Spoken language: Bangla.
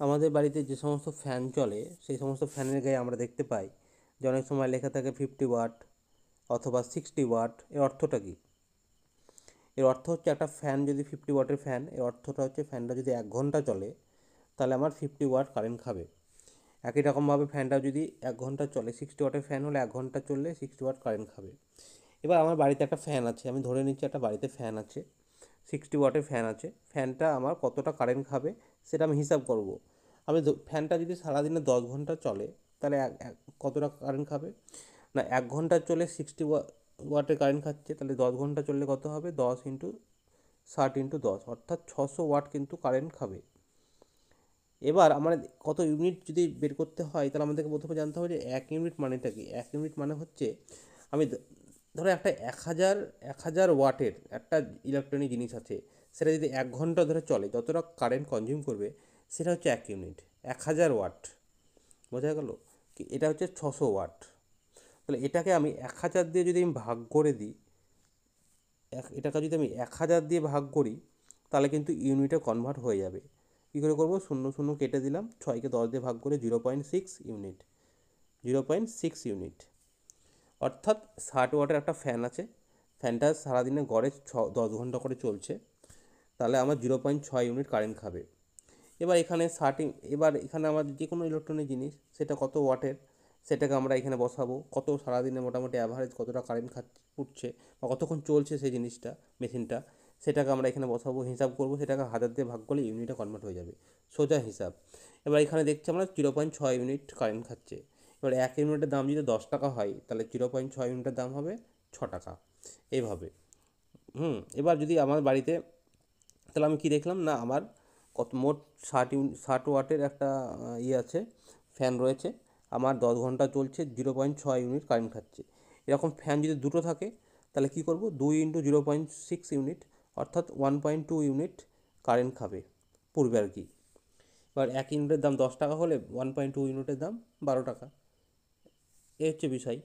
আমাদের বাড়িতে যে সমস্ত ফ্যান চলে সেই সমস্ত ফ্যানের গায়ে আমরা দেখতে পাই যে অনেক সময় লেখা থাকে 50 ওয়াট অথবা 60 ওয়াট। এর অর্থটা কী? এর অর্থ হচ্ছে একটা ফ্যান যদি 50 ওয়াটের ফ্যান, এর অর্থটা হচ্ছে ফ্যানটা যদি 1 ঘন্টা চলে তাহলে আমার 50 ওয়াট কারেন্ট খাবে। একই রকমভাবে ফ্যানটা যদি 1 ঘন্টা চলে, 60 ওয়াটের ফ্যান হলে 1 ঘন্টা চললে 60 ওয়াট কারেন্ট খাবে। এবার আমার বাড়িতে একটা ফ্যান আছে, আমি ধরে নিচ্ছি একটা বাড়িতে ফ্যান আছে, 60 ওয়াটের ফ্যান আছে। ফ্যানটা আমার কতটা কারেন্ট খাবে সেটা আমি হিসাব করব। ফ্যানটা যদি সারাদিনে 10 ঘন্টা চলে তাহলে কতটা কারেন্ট খাবে? না, 1 ঘন্টা চলে 60 ওয়াটের কারেন্ট খাচ্ছে, তাহলে 10 ঘন্টা চললে কত হবে? 10 × 60 × 10 অর্থাৎ 600 ওয়াট কিন্তু কারেন্ট খাবে। এবার আমার কত ইউনিট যদি বের করতে হয় তাহলে আমাদেরকে প্রথমে জানতে হবে যে 1 ইউনিট মানেটা কি। 1 ইউনিট মানে হচ্ছে আমি ধরো একটা 1000 ওয়াটের একটা ইলেকট্রনিক জিনিস আছে, সেটা যদি 1 ঘন্টা ধরে চলে যতটা কারেন্ট কনজিউম করবে সেটা হচ্ছে 1 ইউনিট। 1000 ওয়াট, বোঝা গেল কি? এটা হচ্ছে 600 ওয়াট। তাহলে এটাকে আমি 1000 দিয়ে যদি আমি ভাগ করে দিই, এটাকে যদি আমি 1000 দিয়ে ভাগ করি তাহলে কিন্তু ইউনিটে কনভার্ট হয়ে যাবে। কী করে করবো? শূন্য শূন্য কেটে দিলাম, 6কে 10 দিয়ে ভাগ করে 0.6 ইউনিট, 0.6 ইউনিট। অর্থাৎ 60 ওয়াটের একটা ফ্যান আছে, ফ্যানটা সারাদিনে গড়ে 10 ঘন্টা করে চলছে, তাহলে আমার 0.6 ইউনিট কারেন্ট খাবে। এবার এখানে আমার যে কোনো ইলেকট্রনিক জিনিস সেটা কত ওয়াটের সেটাকে আমরা এখানে বসাবো, কত সারাদিনে মোটামুটি অ্যাভারেজ কতটা কারেন্ট উঠছে বা কতক্ষণ চলছে সেই জিনিসটা, মেশিনটা, সেটাকে আমরা এখানে বসাবো, হিসাব করবো, সেটাকে 1000 দিয়ে ভাগ করলে ইউনিটে কনভার্ট হয়ে যাবে, সোজা হিসাব। এবার এখানে দেখছি আমরা 0.6 ইউনিট কারেন্ট খাচ্ছে। এবার 1 ইউনিটের দাম যদি 10 টাকা হয় তাহলে 0.6 ইউনিটের দাম হবে 6 টাকা, এইভাবে। এবার যদি আমার বাড়িতে, তাহলে আমি কি দেখলাম না, আমার কত মোট 60 ওয়াটের একটা আছে, ফ্যান রয়েছে, আমার 10 ঘন্টা চলছে, 0.6 ইউনিট কারেন্ট খাচ্ছে। এরকম ফ্যান যদি দুটো থাকে তাহলে কি করব? 2 × 0.6 ইউনিট অর্থাৎ 1.2 ইউনিট কারেন্ট খাবে পূর্বে আর কি। এবার 1 ইউনিটের দাম 10 টাকা হলে 1.2 ইউনিটের দাম 12 টাকা। এই হচ্ছে বিষয়।